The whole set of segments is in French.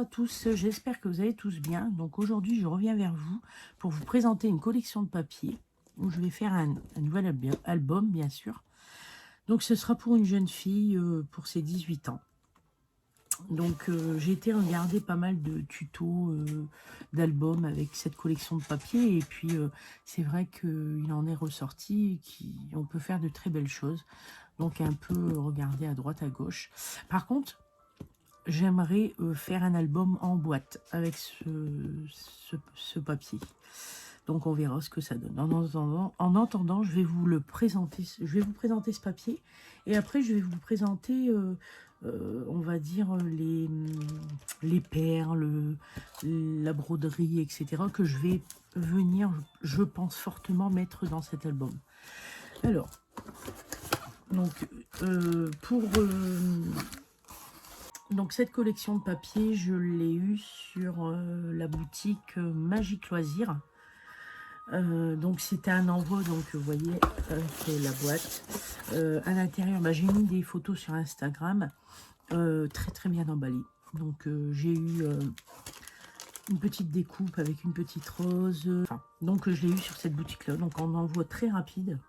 à tous, j'espère que vous allez tous bien. Donc aujourd'hui, je reviens vers vous pour vous présenter une collection de papiers où je vais faire un nouvel album, bien sûr. Donc ce sera pour une jeune fille pour ses 18 ans. Donc j'ai été regarder pas mal de tutos d'albums avec cette collection de papiers. Et puis c'est vrai qu'il en est ressorti qu'on peut faire de très belles choses. Donc un peu regarder à droite, à gauche. Par contre, j'aimerais faire un album en boîte avec ce papier. Donc on verra ce que ça donne. En attendant, je vais vous le présenter. Je vais vous présenter ce papier. Et après, je vais vous présenter, on va dire, les perles, la broderie, etc. que je vais venir, je pense fortement, mettre dans cet album. Alors, donc, donc cette collection de papier, je l'ai eue sur la boutique Magique Loisirs. Donc c'était un envoi, donc vous voyez, c'est la boîte. À l'intérieur, j'ai mis des photos sur Instagram, très très bien emballées. Donc j'ai eu une petite découpe avec une petite rose. Donc je l'ai eu sur cette boutique-là. Donc en envoi très rapide.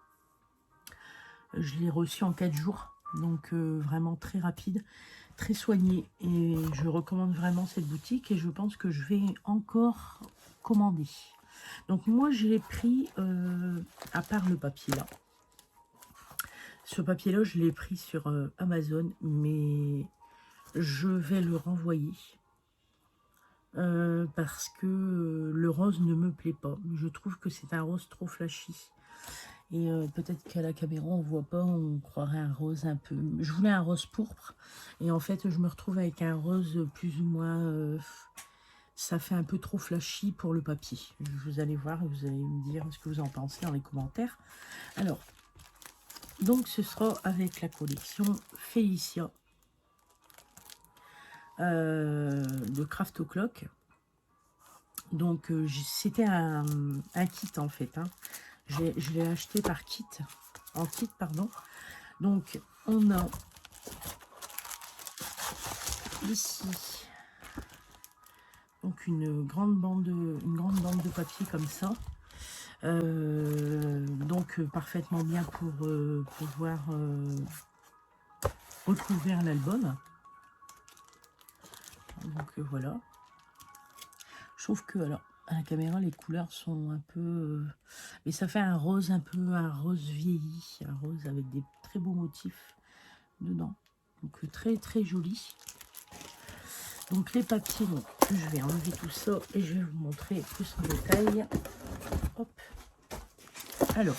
Je l'ai reçu en 4 jours. Donc vraiment très rapide, très soigné. Et je recommande vraiment cette boutique et je pense que je vais encore commander. Donc moi j'ai pris, à part le papier là, ce papier là je l'ai pris sur Amazon, mais je vais le renvoyer parce que le rose ne me plaît pas. Je trouve que c'est un rose trop flashy. Et peut-être qu'à la caméra on voit pas, on croirait un rose un peu... Je voulais un rose pourpre et en fait je me retrouve avec un rose plus ou moins... ça fait un peu trop flashy pour le papier. Vous allez voir, vous allez me dire ce que vous en pensez dans les commentaires. Alors, donc ce sera avec la collection Félicia de Craft O'Clock. Donc c'était un kit en fait. Hein. Je l'ai acheté par kit, en kit pardon. Donc on a ici donc une grande bande de papier comme ça. Donc parfaitement bien pour pouvoir recouvrir l'album. Donc voilà. Je trouve que alors à la caméra les couleurs sont un peu mais ça fait un rose un rose vieilli, un rose avec des très beaux motifs dedans. Donc très très joli. Donc les papiers, donc je vais enlever tout ça et je vais vous montrer plus en détail. Hop. Alors,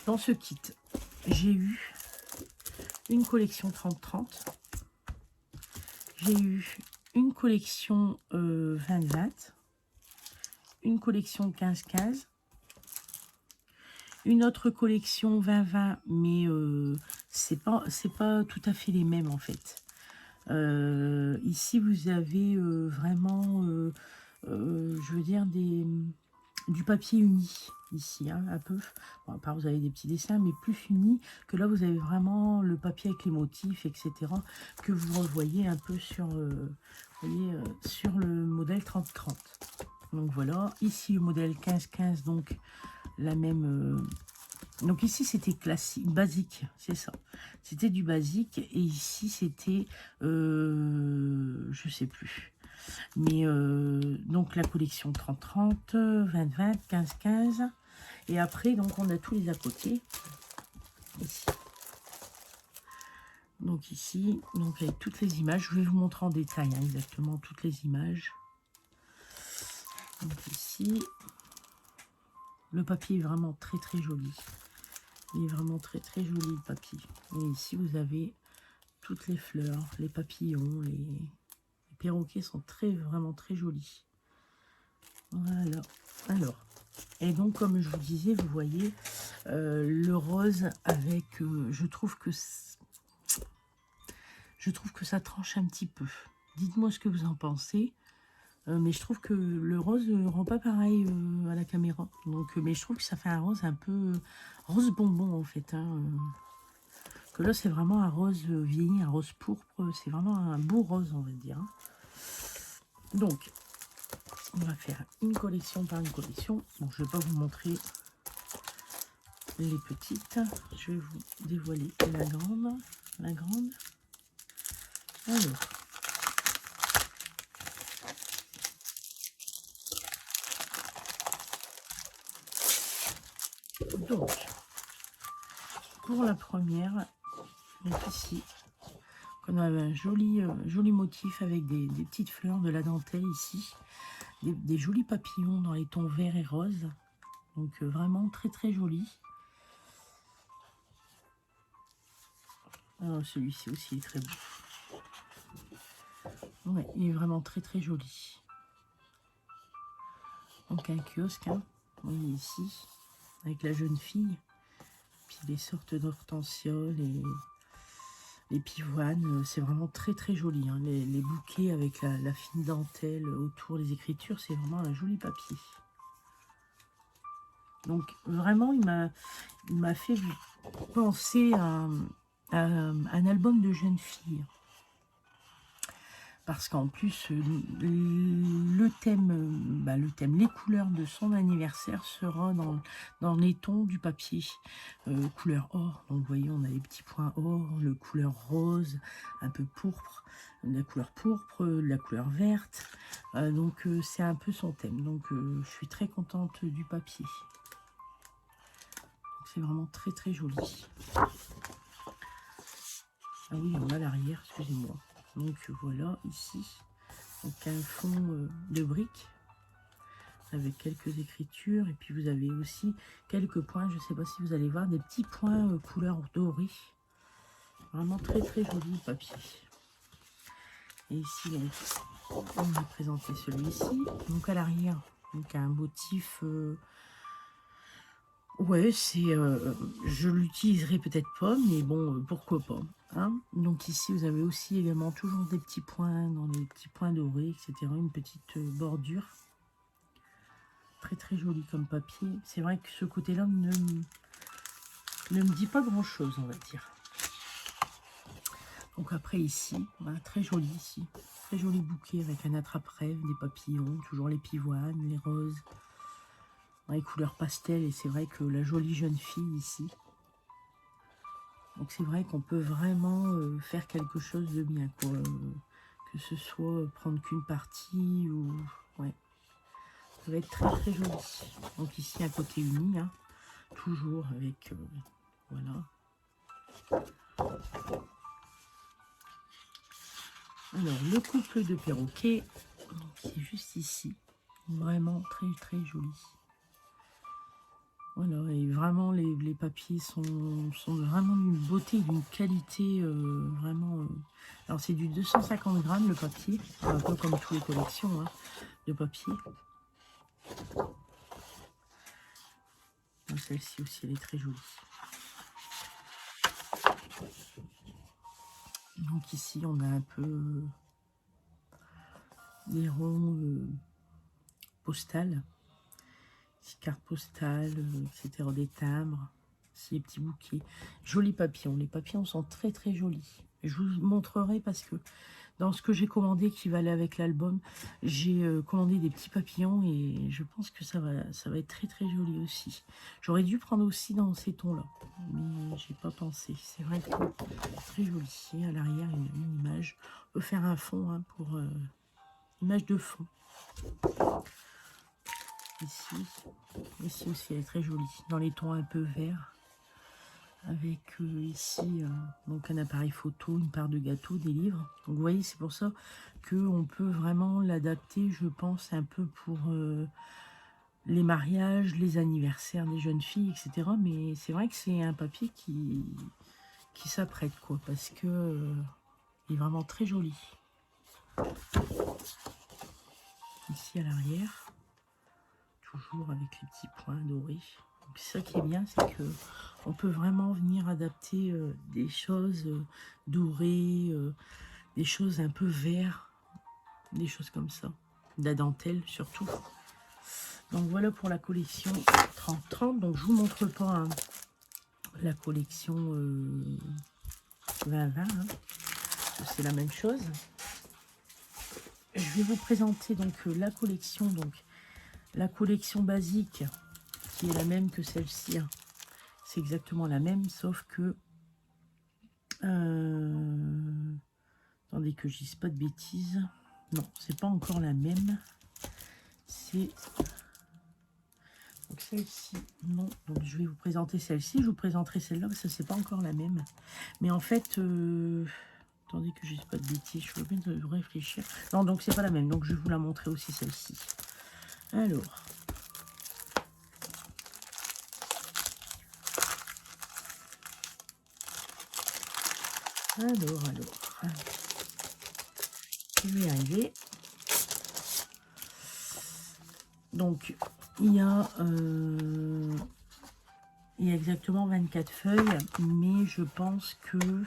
dans ce kit, j'ai eu une collection 30-30. J'ai eu une collection 20-20. Une collection 15-15. Une autre collection 20-20, mais c'est pas tout à fait les mêmes en fait. Ici, vous avez vraiment, je veux dire, du papier uni, ici, hein, un peu. Bon, à part, vous avez des petits dessins, mais plus unis, que là, vous avez vraiment le papier avec les motifs, etc., que vous revoyez un peu sur, vous voyez, sur le modèle 30-30. Donc voilà, ici, le modèle 15-15, donc la même... donc ici, c'était classique, basique, c'est ça. C'était du basique. Et ici, c'était, je sais plus. Mais donc la collection 30-30, 20-20, 15-15. Et après, donc on a tous les à côté. Ici. Donc ici, donc avec toutes les images. Je vais vous montrer en détail hein, exactement toutes les images. Donc ici, le papier est vraiment très très joli. Il est vraiment très très joli le papier. Et ici vous avez toutes les fleurs, les papillons, les perroquets sont vraiment très jolis. Voilà. Alors, et donc comme je vous disais, vous voyez le rose avec, je trouve que ça tranche un petit peu. Dites-moi ce que vous en pensez. Mais je trouve que le rose ne rend pas pareil à la caméra. Donc, mais je trouve que ça fait un rose un peu rose bonbon en fait. Hein, que là, c'est vraiment un rose vieilli, un rose pourpre. C'est vraiment un beau rose, on va dire. Hein. Donc, on va faire une collection par une collection. Bon, je ne vais pas vous montrer les petites. Je vais vous dévoiler la grande. La grande. Alors. Donc, pour la première, donc ici, on a un joli motif avec des petites fleurs, de la dentelle ici, des jolis papillons dans les tons verts et roses. Donc vraiment très très joli. Celui-ci aussi est très beau. Ouais, il est vraiment très très joli. Donc un kiosque, hein, vous voyez ici, avec la jeune fille, puis les sortes d'hortensioles et les pivoines, c'est vraiment très très joli. Hein. Les bouquets avec la fine dentelle autour des écritures, c'est vraiment un joli papier. Donc vraiment, il m'a fait penser à un album de jeune fille. Parce qu'en plus, le thème, les couleurs de son anniversaire sera dans les tons du papier. Couleur or, donc vous voyez, on a les petits points or, le couleur rose, un peu pourpre, la couleur pourpre, la couleur verte. Donc c'est un peu son thème. Donc je suis très contente du papier. C'est vraiment très très joli. Ah oui, on a l'arrière, excusez-moi. Donc voilà, ici, donc un fond de briques avec quelques écritures. Et puis vous avez aussi quelques points, je ne sais pas si vous allez voir, des petits points couleur dorée. Vraiment très très joli papier. Et ici, donc, on va présenter celui-ci. Donc à l'arrière, donc un motif... ouais, c'est... je l'utiliserai peut-être pas, mais bon, pourquoi pas. Hein. Donc ici, vous avez aussi également toujours des petits points, dans les petits points dorés, etc. Une petite bordure. Très très joli comme papier. C'est vrai que ce côté-là ne me dit pas grand-chose, on va dire. Donc après ici, voilà, très joli ici. Très joli bouquet avec un attrape-rêve, des papillons, toujours les pivoines, les roses. Les couleurs pastel, et c'est vrai que la jolie jeune fille ici. Donc c'est vrai qu'on peut vraiment faire quelque chose de bien, quoi. Que ce soit prendre qu'une partie ou... Ouais. Ça va être très très joli. Donc ici un côté uni, hein, toujours avec... voilà. Alors le couple de perroquets, c'est juste ici. Vraiment très très joli. Voilà, et vraiment les papiers sont vraiment d'une beauté, d'une qualité vraiment... Alors c'est du 250 grammes le papier, un peu comme toutes les collections hein, de papier. Celle-ci aussi, elle est très jolie. Donc ici, on a un peu des ronds postales. Cartes postales, etc. Des timbres, ces petits bouquets. Jolis papillons. Les papillons sont très très jolis. Je vous montrerai parce que dans ce que j'ai commandé qui va aller avec l'album, j'ai commandé des petits papillons et je pense que ça va être très très joli aussi. J'aurais dû prendre aussi dans ces tons-là, mais j'ai pas pensé. C'est vrai que très joli. Et à l'arrière, une image. On peut faire un fond hein, pour image de fond. Ici aussi elle est très jolie, dans les tons un peu verts, avec ici donc un appareil photo, une part de gâteau, des livres. Donc vous voyez, c'est pour ça qu'on peut vraiment l'adapter, je pense, un peu pour les mariages, les anniversaires des jeunes filles, etc. Mais c'est vrai que c'est un papier qui s'apprête, quoi, parce que il est vraiment très joli. Ici à l'arrière. Toujours avec les petits points dorés. C'est ça qui est bien, c'est que on peut vraiment venir adapter des choses dorées, des choses un peu verts, des choses comme ça. De la dentelle surtout. Donc voilà pour la collection 30-30. Donc je vous montre pas hein, la collection 20-20. Hein, c'est la même chose. je vais vous présenter donc la collection, basique, qui est la même que celle-ci. Hein. C'est exactement la même, sauf que... attendez que je dise pas de bêtises. Non, c'est pas encore la même. C'est... Donc celle-ci, non. Donc je vais vous présenter celle-ci. Je vous présenterai celle-là, parce que c'est pas encore la même. Mais en fait... attendez que je dise pas de bêtises. Je veux bien réfléchir. Non, donc c'est pas la même. Donc je vais vous la montrer aussi, celle-ci. Alors... Alors, je vais y arriver. Donc, il y a exactement 24 feuilles, mais je pense que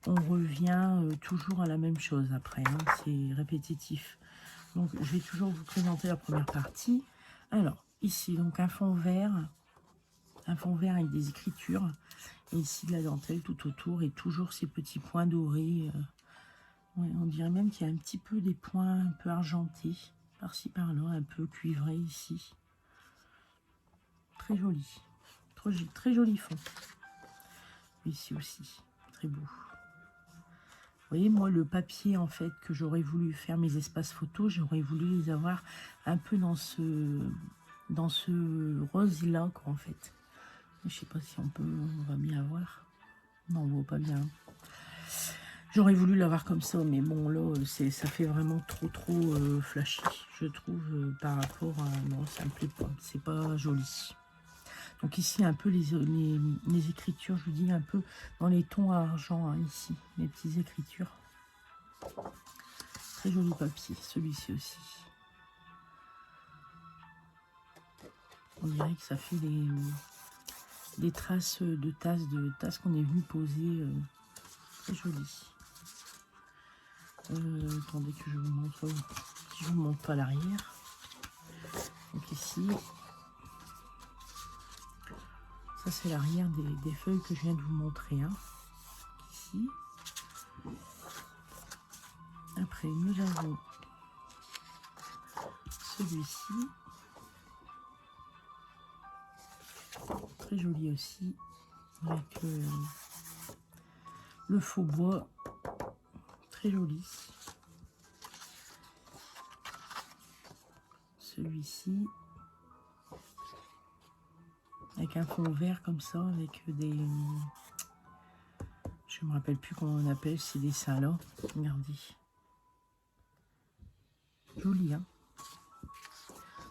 on revient toujours à la même chose après. Hein, c'est répétitif. Donc, je vais toujours vous présenter la première partie. Alors, ici, donc un fond vert avec des écritures. Et ici, de la dentelle tout autour et toujours ces petits points dorés. Ouais, on dirait même qu'il y a un petit peu des points un peu argentés, par-ci par-là, un peu cuivrés ici. Très joli. Très joli fond. Ici aussi, très beau. Vous voyez, moi, le papier, en fait, que j'aurais voulu faire mes espaces photos, j'aurais voulu les avoir un peu dans ce rose-là, quoi, en fait. Je sais pas si on va bien voir. Non, on voit pas bien. J'aurais voulu l'avoir comme ça, mais bon, là, ça fait vraiment trop flashy, je trouve, par rapport à... Non, ça me plaît pas, c'est pas joli. Donc ici, un peu les écritures, je vous dis, un peu dans les tons à argent, hein, ici, les petites écritures. Très joli papier, celui-ci aussi. On dirait que ça fait des traces de tasses qu'on est venu poser. Très joli. Attendez que je vous montre, si je vous montre pas l'arrière. Donc ici, ça c'est l'arrière des feuilles que je viens de vous montrer. Hein. Ici. Après, nous avons celui-ci. Très joli aussi. Avec le faux bois. Très joli. Celui-ci. Avec un fond vert comme ça, avec des... Je me rappelle plus comment on appelle ces dessins-là. Regardez. Joli, hein.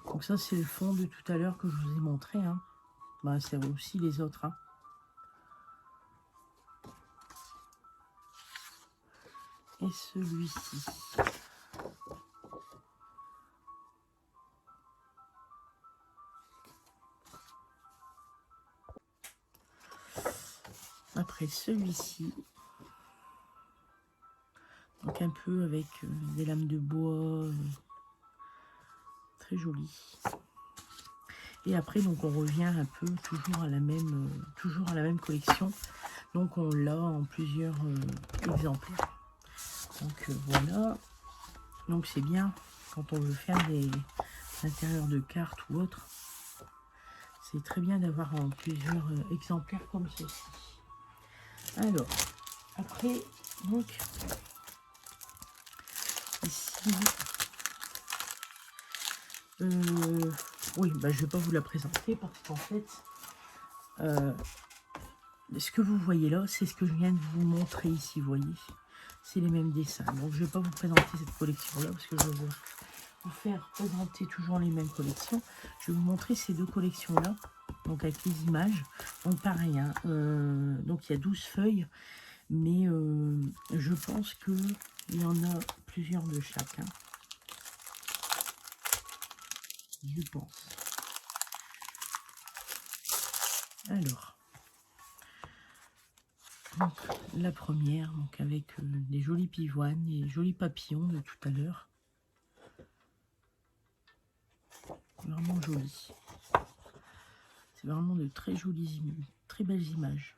Donc ça, c'est le fond de tout à l'heure que je vous ai montré. Hein. Bah, c'est aussi les autres. Hein. Et celui-ci. Après celui-ci. Donc un peu avec des lames de bois. Très joli. Et après, donc on revient un peu toujours à la même collection. Donc on l'a en plusieurs exemplaires. Donc voilà. Donc c'est bien quand on veut faire des intérieurs de cartes ou autres. C'est très bien d'avoir en plusieurs exemplaires comme ceci. Alors, après, donc, ici, oui, bah, je ne vais pas vous la présenter parce qu'en fait, ce que vous voyez là, c'est ce que je viens de vous montrer ici, vous voyez. C'est les mêmes dessins. Donc, je ne vais pas vous présenter cette collection-là parce que je veux vous faire présenter toujours les mêmes collections. Je vais vous montrer ces deux collections-là, donc avec les images. Donc, pareil, hein, donc il y a 12 feuilles, mais je pense qu'il y en a plusieurs de chaque. Hein. Je pense. Alors, donc, la première, donc avec des jolis pivoines et jolis papillons de tout à l'heure. Vraiment joli. C'est vraiment de très jolies, très belles images.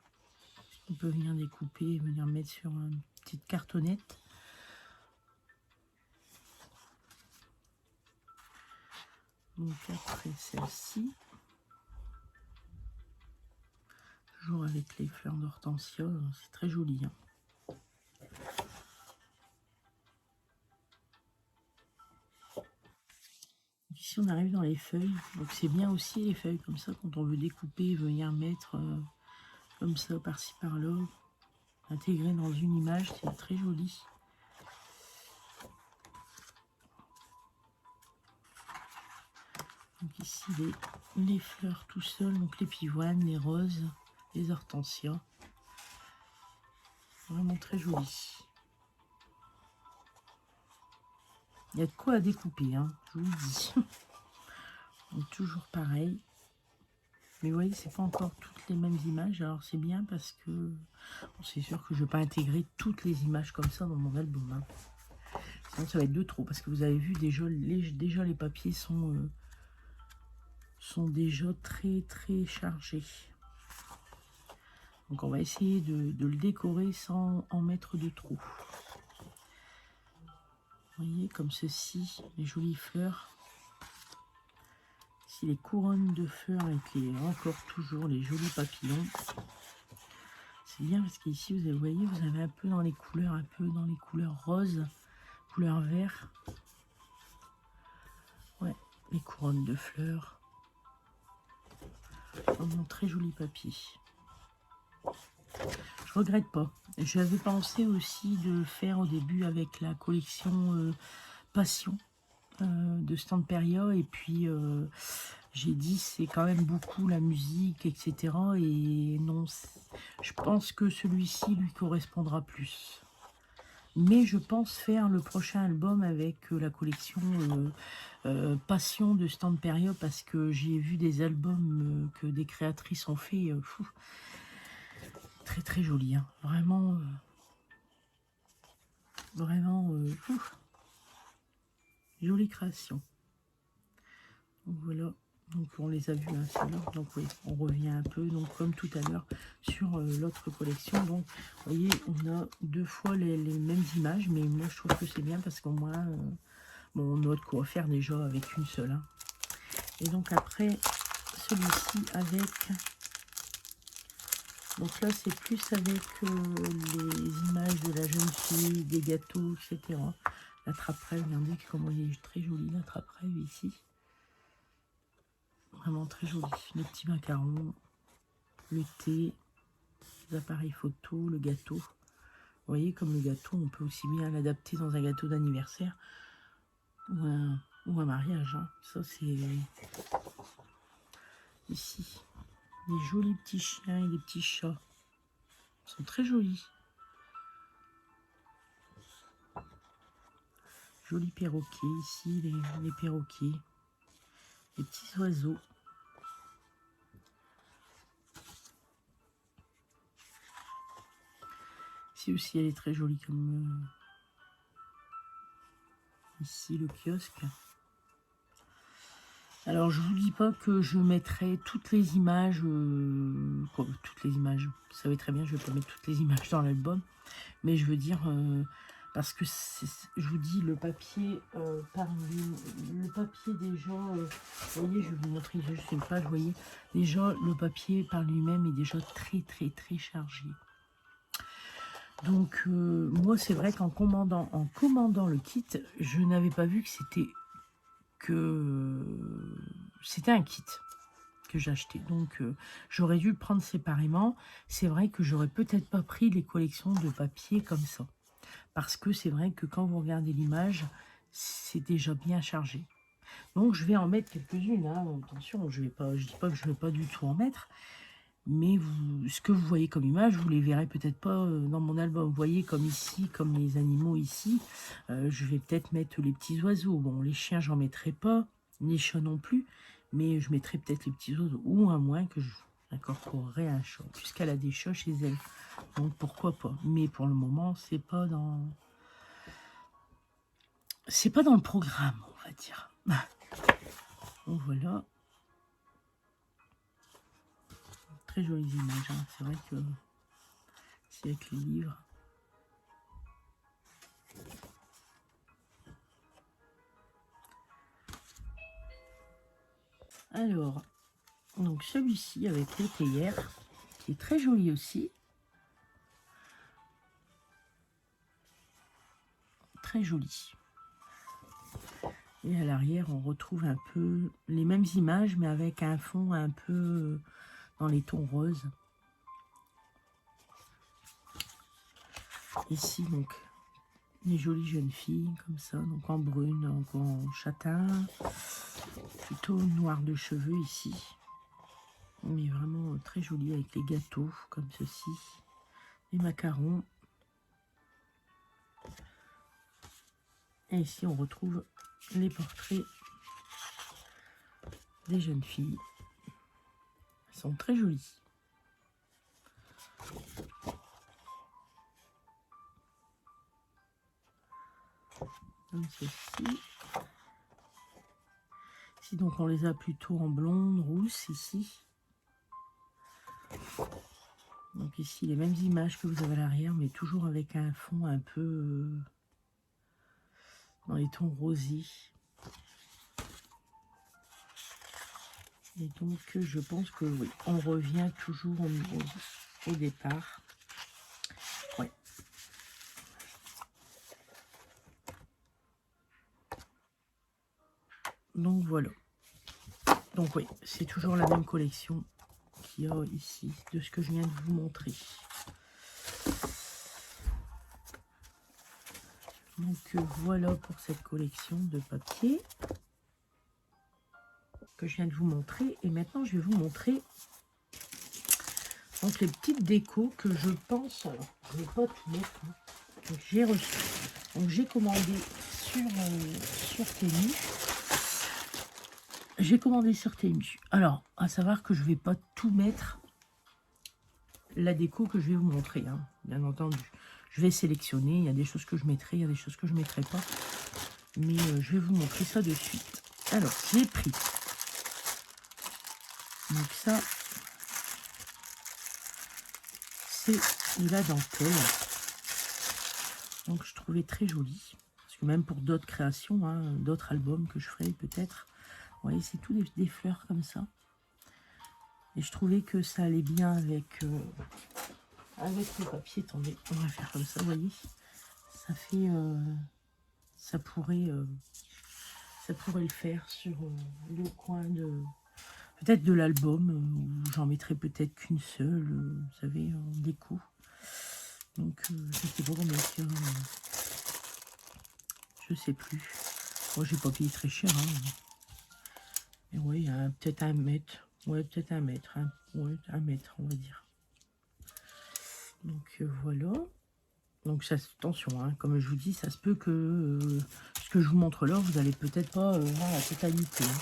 On peut venir découper, venir mettre sur une petite cartonnette. Donc après celle-ci, toujours avec les fleurs d'hortensia, c'est très joli. Hein. Ici on arrive dans les feuilles, donc c'est bien aussi les feuilles comme ça quand on veut découper, venir mettre comme ça par-ci par-là, intégrer dans une image, c'est très joli. Donc ici les fleurs tout seuls, donc les pivoines, les roses, les hortensias. Vraiment très joli. Il y a de quoi à découper, hein, je vous le dis. Donc toujours pareil. Mais vous voyez, c'est pas encore toutes les mêmes images. Alors c'est bien parce que bon, c'est sûr que je ne vais pas intégrer toutes les images comme ça dans mon album. Hein. Sinon ça va être de trop. Parce que vous avez vu déjà les papiers sont déjà très très chargés. Donc on va essayer de le décorer sans en mettre de trop. Vous voyez, comme ceci, les jolies fleurs. Ici, les couronnes de fleurs avec encore toujours les jolis papillons. C'est bien parce qu'ici, vous voyez, vous avez un peu dans les couleurs roses, couleur vert. Ouais, les couronnes de fleurs. Vraiment très joli papier. Je regrette pas. J'avais pensé aussi de faire au début avec la collection Passion de Stamperia, et puis j'ai dit c'est quand même beaucoup la musique, etc. Et non, je pense que celui-ci lui correspondra plus. Mais je pense faire le prochain album avec la collection Passion de Stamperia, parce que j'ai vu des albums que des créatrices ont fait. Très très joli, hein. Vraiment, vraiment jolie création. Donc voilà, donc on les a vus hein, tout à l'heure. Donc oui, on revient un peu, donc comme tout à l'heure sur l'autre collection. Donc vous voyez, on a deux fois les mêmes images, mais moi je trouve que c'est bien parce qu'au moins bon, on a de quoi faire déjà avec une seule. Hein. Et donc après celui-ci avec, donc là c'est plus avec les images de la jeune fille, des gâteaux, etc. La trappe-rêve, regardez comment il est très joli la trappe-rêve ici. Vraiment très joli. Les petits macarons, le thé, les appareils photo, le gâteau. Vous voyez, comme le gâteau, on peut aussi bien l'adapter dans un gâteau d'anniversaire ou un mariage. Hein. Ça, c'est ici. Les jolis petits chiens et les petits chats. Ils sont très jolis. Jolis perroquets ici, les perroquets. Les petits oiseaux. Ici aussi, elle est très jolie comme... ici, le kiosque. Alors, je vous dis pas que je mettrai toutes les images, toutes les images, vous savez très bien, je vais pas mettre toutes les images dans l'album, mais je veux dire, parce que je vous dis, le papier, le papier déjà, vous voyez, je vais vous montrer juste une page, vous voyez, déjà, le papier par lui-même est déjà très, très, très chargé. Donc, moi, c'est vrai qu'en commandant le kit, je n'avais pas vu que c'était un kit que j'ai acheté. Donc, j'aurais dû le prendre séparément. C'est vrai que j'aurais peut-être pas pris les collections de papier comme ça. Parce que c'est vrai que quand vous regardez l'image, c'est déjà bien chargé. Donc, je vais en mettre quelques-unes. Hein. Attention, je dis pas que je ne vais pas du tout en mettre. Mais ce que vous voyez comme image, vous les verrez peut-être pas dans mon album. Vous voyez comme ici, comme les animaux ici, je vais peut-être mettre les petits oiseaux. Bon, les chiens, j'en mettrai pas, les chats non plus, mais je mettrai peut-être les petits oiseaux, ou à moins que j'incorporerai un chat, puisqu'elle a des chats chez elle. Donc pourquoi pas. Mais pour le moment, c'est pas dans le programme, on va dire. Donc voilà. Très jolies images, hein. C'est vrai que c'est avec les livres. Alors, donc celui-ci avec les théières, qui est très joli aussi. Très joli. Et à l'arrière, on retrouve un peu les mêmes images, mais avec un fond un peu dans les tons roses. Ici, donc, les jolies jeunes filles, comme ça, donc en brune, donc en châtain, plutôt noir de cheveux ici. Mais vraiment très joli avec les gâteaux, comme ceci, les macarons. Et ici, on retrouve les portraits des jeunes filles. Elles sont très jolies. Comme ceci. Ici, donc, on les a plutôt en blonde, rousse, ici. Donc ici, les mêmes images que vous avez à l'arrière, mais toujours avec un fond un peu dans les tons rosés. Et donc, je pense que oui, on revient toujours au départ. Ouais. Donc voilà. Donc oui, c'est toujours la même collection qu'il y a ici, de ce que je viens de vous montrer. Donc voilà pour cette collection de papier que je viens de vous montrer. Et maintenant, je vais vous montrer donc les petites décos que je pense, alors je ne vais pas tout mettre, hein, que j'ai reçu. Donc j'ai commandé sur Temu. J'ai commandé sur Temu. Alors, à savoir que je ne vais pas tout mettre la déco que je vais vous montrer, hein, bien entendu. Je vais sélectionner, il y a des choses que je mettrai, il y a des choses que je ne mettrai pas. Mais je vais vous montrer ça de suite. Alors, j'ai pris. Donc ça, c'est de la dentelle. Donc je trouvais très joli. Parce que même pour d'autres créations, hein, d'autres albums que je ferai peut-être. Vous voyez, c'est tout des fleurs comme ça. Et je trouvais que ça allait bien avec le papier. Attendez, on va faire comme ça, vous voyez. Ça fait... ça pourrait le faire sur le coin de... Peut-être de l'album, où j'en mettrai peut-être qu'une seule, vous savez, en déco. Donc, je sais pas combien il y a, je sais plus. Moi, j'ai pas payé très cher, hein. Et oui, il y a peut-être 1 mètre. Ouais, peut-être 1 mètre. Hein. Ouais, 1 mètre, on va dire. Donc, voilà. Donc, ça, attention, hein, comme je vous dis, ça se peut que ce que je vous montre là, vous n'allez peut-être pas voir la totalité. Hein.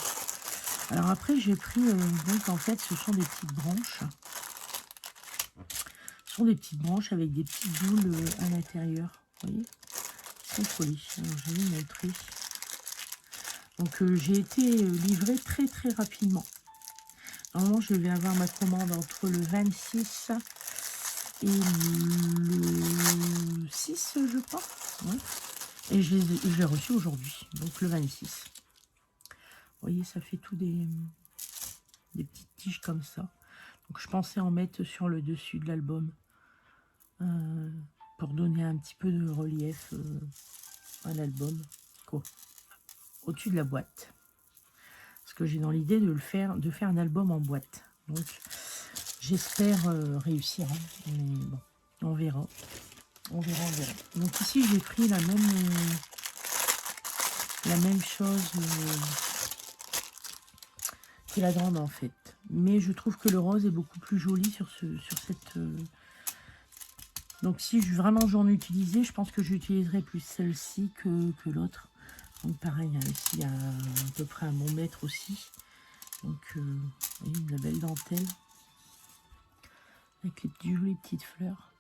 Alors après, j'ai pris, donc en fait, ce sont des petites branches. Ce sont des petites branches avec des petites boules à l'intérieur. Vous voyez, très jolies. Alors, je vais vous montrer. Donc, j'ai été livrée très très rapidement. Normalement, je vais avoir ma commande entre le 26 et le 6, je crois. Ouais. Et je l'ai reçu aujourd'hui, donc le 26. Vous voyez, ça fait tout des petites tiges comme ça. Donc, je pensais en mettre sur le dessus de l'album pour donner un petit peu de relief à l'album. Au-dessus de la boîte. Parce que j'ai dans l'idée de faire un album en boîte. Donc, j'espère réussir. Hein. Mais bon, on verra. On verra, on verra. Donc ici, j'ai pris la même chose que la grande, en fait. Mais je trouve que le rose est beaucoup plus joli sur cette... Donc si vraiment j'en utilisais, je pense que j'utiliserai plus celle-ci que l'autre. Donc pareil, hein, ici, il y a à peu près 1 bon mètre aussi. Donc, vous voyez, une belle dentelle. Avec les jolies petites fleurs.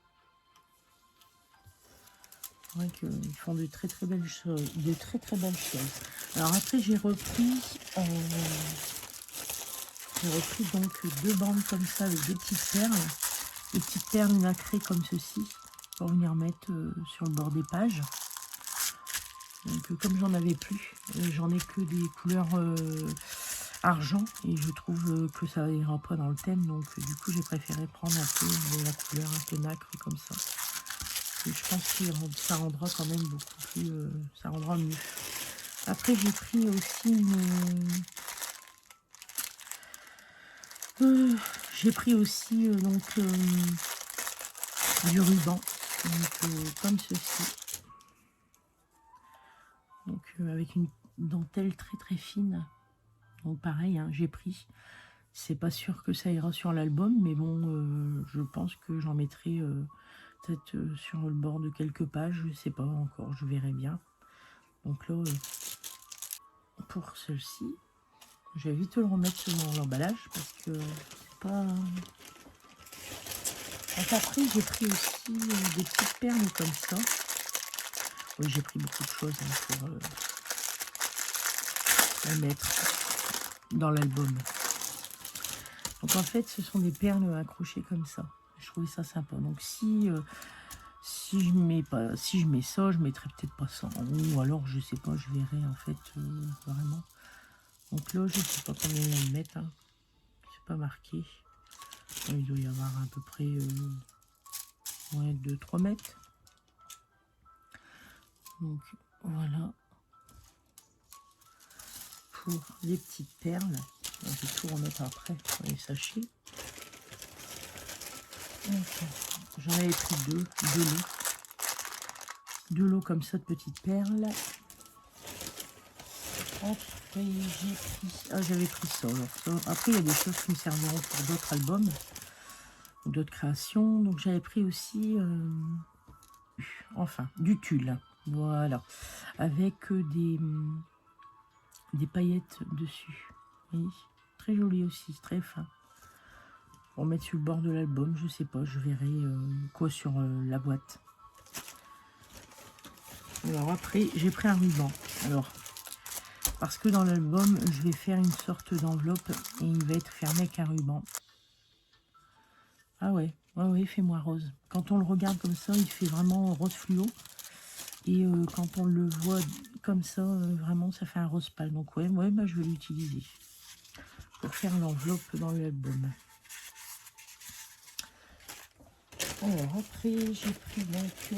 C'est vrai qu'ils font de très très belles choses. De très très belles choses. Alors après, j'ai repris donc 2 bandes comme ça avec des petites perles. Des petites perles nacrées comme ceci. Pour venir mettre sur le bord des pages. Donc comme j'en avais plus, j'en ai que des couleurs argent et je trouve que ça ira pas dans le thème, donc du coup j'ai préféré prendre un peu de la couleur un peu nacre comme ça. Et je pense que ça rendra quand même beaucoup plus, ça rendra mieux. Après j'ai pris aussi du ruban, donc, comme ceci, donc avec une dentelle très très fine. Donc pareil, hein, j'ai pris. C'est pas sûr que ça ira sur l'album, mais bon, je pense que j'en mettrai peut-être sur le bord de quelques pages, je sais pas encore, je verrai bien. Donc là, pour celle-ci, je vais vite le remettre dans l'emballage parce que c'est pas... Donc après, j'ai pris aussi des petites perles comme ça. Oui, j'ai pris beaucoup de choses hein, pour la mettre dans l'album. Donc en fait, ce sont des perles accrochées comme ça. Je trouvais ça sympa. Donc si je mets ça, je mettrai peut-être pas ça. Ou alors je sais pas, je verrai en fait vraiment. Donc là, je sais pas combien il va me mettre. Hein. C'est pas marqué. Il doit y avoir à peu près 2-3 mètres. Donc voilà. Pour les petites perles. Je vais tout remettre après sur les sachets. J'en avais pris deux lots. 2 lots comme ça de petites perles. Après, j'ai pris... Ah, j'avais pris ça, alors ça. Après, il y a des choses qui me serviront pour d'autres albums, ou d'autres créations. Donc, j'avais pris aussi, enfin, du tulle. Voilà. Avec des paillettes dessus. Oui, très joli aussi, très fin. Pour mettre sur le bord de l'album, je sais pas, je verrai quoi sur la boîte. Alors après, j'ai pris un ruban. Alors, parce que dans l'album, je vais faire une sorte d'enveloppe et il va être fermé avec un ruban. Ah ouais, ouais, fais-moi rose. Quand on le regarde comme ça, il fait vraiment rose fluo. Et quand on le voit comme ça, vraiment, ça fait un rose pâle. Donc ouais, bah, je vais l'utiliser pour faire l'enveloppe dans l'album. Alors après, j'ai pris donc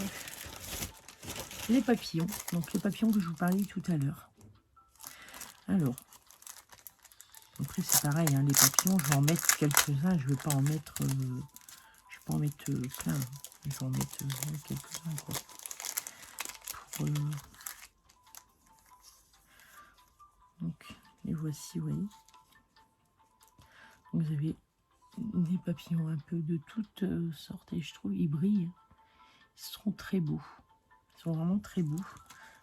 les papillons. Donc les papillons que je vous parlais tout à l'heure. Alors, après c'est pareil, hein, les papillons, je vais en mettre quelques-uns, je vais pas en mettre, plein, je vais en mettre quelques-uns quoi. Donc les voici, vous voyez. Vous avez des papillons un peu de toutes sortes et je trouve ils brillent, ils seront très beaux, ils sont vraiment très beaux.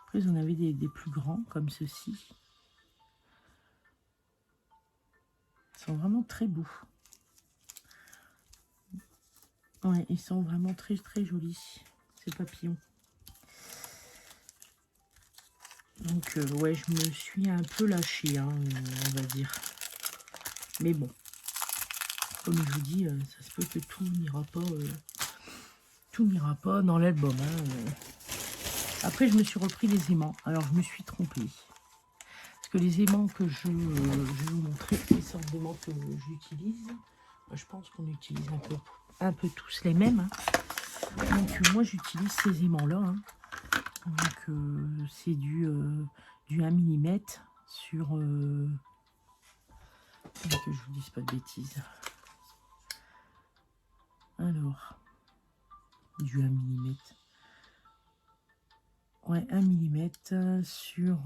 Après vous en avez des plus grands comme ceux-ci. Ils sont vraiment très beaux. Ouais, ils sont vraiment très très jolis, ces papillons. Donc, ouais, je me suis un peu lâchée, hein, on va dire. Mais bon, comme je vous dis, ça se peut que tout n'ira pas dans l'album. Hein. Après, je me suis repris les aimants. Alors, je me suis trompée. Parce que les aimants que je vais vous montrer, les sortes d'aimants que j'utilise, je pense qu'on utilise un peu tous les mêmes. Hein. Donc, moi, j'utilise ces aimants-là. Hein. Donc, c'est du 1 mm sur... que je vous dise pas de bêtises. Alors, du 1 mm. Ouais, 1 mm sur...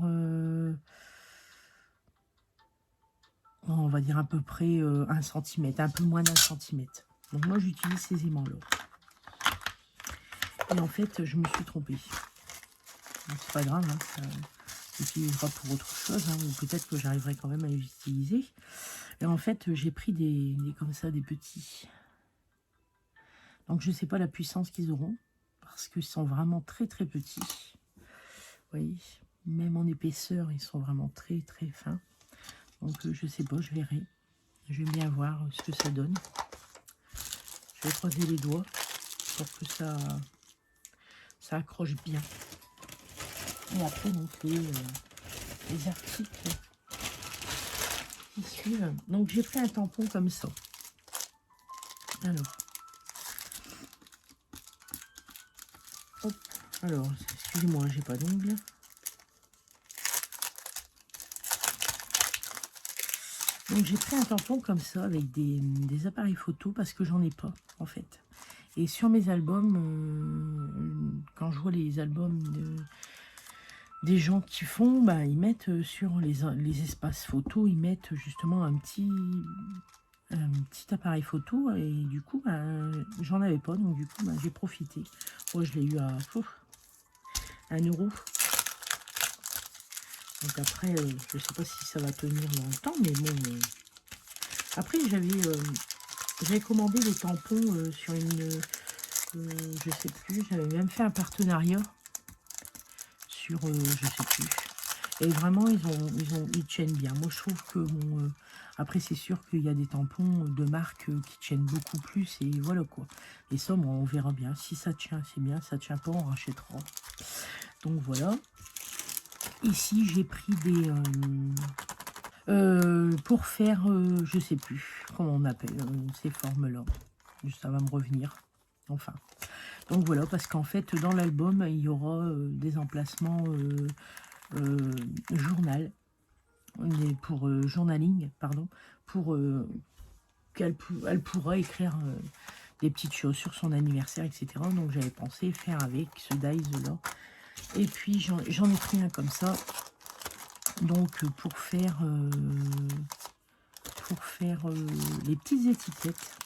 on va dire à peu près 1 cm, un peu moins d'1 cm. Donc moi, j'utilise ces aimants-là. Et en fait, je me suis trompée. C'est pas grave, hein, ça s'utilisera pour autre chose, hein, ou peut-être que j'arriverai quand même à les utiliser. Et en fait, j'ai pris comme ça, des petits. Donc je ne sais pas la puissance qu'ils auront, parce qu'ils sont vraiment très très petits. Vous voyez, même en épaisseur, ils sont vraiment très très fins. Donc je ne sais pas, je verrai. Je vais bien voir ce que ça donne. Je vais croiser les doigts pour que ça accroche bien. Et après, donc, les articles qui suivent. Donc j'ai pris un tampon comme ça. Alors, hop. Alors, excusez-moi, j'ai pas d'ongles. Donc j'ai pris un tampon comme ça avec des appareils photo parce que j'en ai pas en fait. Et sur mes albums, quand je vois les albums des gens qui font, bah, ils mettent sur les espaces photos, ils mettent justement un petit appareil photo. Et du coup, bah, j'en avais pas, donc du coup, bah, j'ai profité. Moi, je l'ai eu à 1 €. Donc après, je sais pas si ça va tenir longtemps, mais bon. Après, j'avais commandé des tampons sur je sais plus, j'avais même fait un partenariat sur, je sais plus. Et vraiment, ils tiennent bien. Moi, je trouve que, bon, après, c'est sûr qu'il y a des tampons de marque qui tiennent beaucoup plus, et voilà quoi. Et ça, bon, on verra bien. Si ça tient, c'est bien. Ça tient pas, on rachètera. Donc voilà. Ici, j'ai pris des... pour faire, je sais plus comment on appelle ces formes-là. Ça va me revenir. Enfin. Donc voilà, parce qu'en fait, dans l'album, il y aura des emplacements journal, pour journaling, pardon, pour elle pourra écrire des petites choses sur son anniversaire, etc. Donc j'avais pensé faire avec ce dies-là. Et puis j'en ai pris un comme ça. Donc pour faire les petites étiquettes.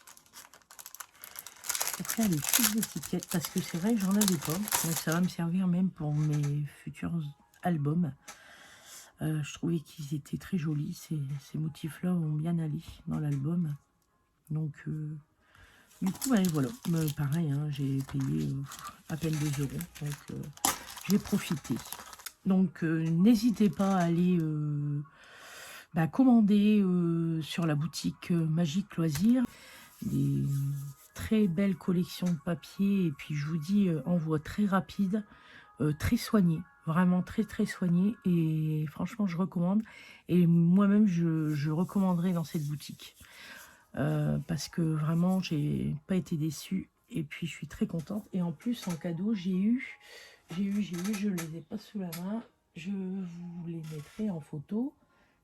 Pour faire les petites étiquettes, parce que c'est vrai que j'en avais pas. Donc ça va me servir même pour mes futurs albums. Je trouvais qu'ils étaient très jolis. Ces motifs-là vont bien aller dans l'album. Donc, du coup, ben, voilà. Pareil, hein, j'ai payé à peine 2 €. Donc, j'ai profité. Donc, n'hésitez pas à aller commander sur la boutique Magique Loisirs. Des très belles collections de papier. Et puis, je vous dis, envoi très rapide, très soigné. Vraiment très très soigné, et franchement je recommande. Et moi-même je recommanderais dans cette boutique, parce que vraiment j'ai pas été déçue, et puis je suis très contente. Et en plus en cadeau j'ai eu, je les ai pas sous la main, je vous les mettrai en photo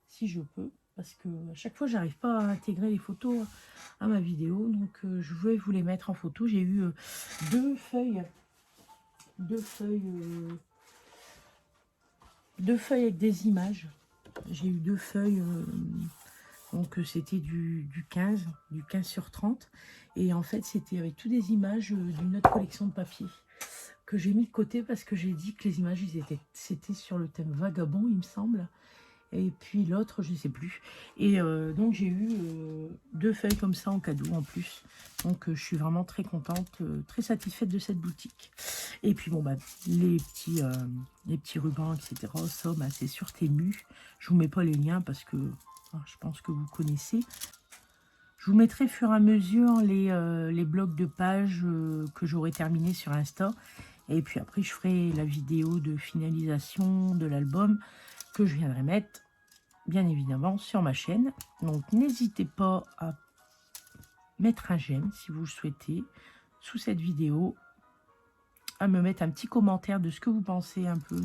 si je peux, parce que à chaque fois j'arrive pas à intégrer les photos à ma vidéo, donc je vais vous les mettre en photo. J'ai eu deux feuilles avec des images. J'ai eu 2 feuilles, donc c'était du 15 sur 30. Et en fait, c'était avec toutes des images d'une autre collection de papier que j'ai mis de côté, parce que j'ai dit que les images, c'était sur le thème vagabond, il me semble. Et puis l'autre, je ne sais plus. Et donc j'ai eu 2 feuilles comme ça en cadeau en plus. Donc je suis vraiment très contente, très satisfaite de cette boutique. Et puis bon, bah, les petits rubans, etc. Ça, bah, c'est sur Temu. Je vous mets pas les liens parce que je pense que vous connaissez. Je vous mettrai au fur et à mesure les blocs de pages que j'aurai terminés sur Insta. Et puis après, je ferai la vidéo de finalisation de l'album que je viendrai mettre, bien évidemment, sur ma chaîne. Donc, n'hésitez pas à mettre un j'aime si vous le souhaitez sous cette vidéo, à me mettre un petit commentaire de ce que vous pensez un peu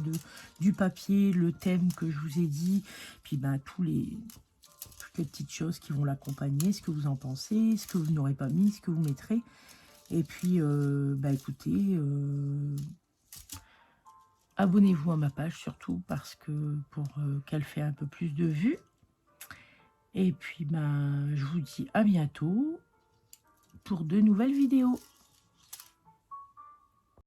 du papier, le thème que je vous ai dit, puis ben, toutes les petites choses qui vont l'accompagner, ce que vous en pensez, ce que vous n'aurez pas mis, ce que vous mettrez. Et puis, écoutez, abonnez-vous à ma page surtout, parce que pour qu'elle fait un peu plus de vues. Et puis, je vous dis à bientôt pour de nouvelles vidéos.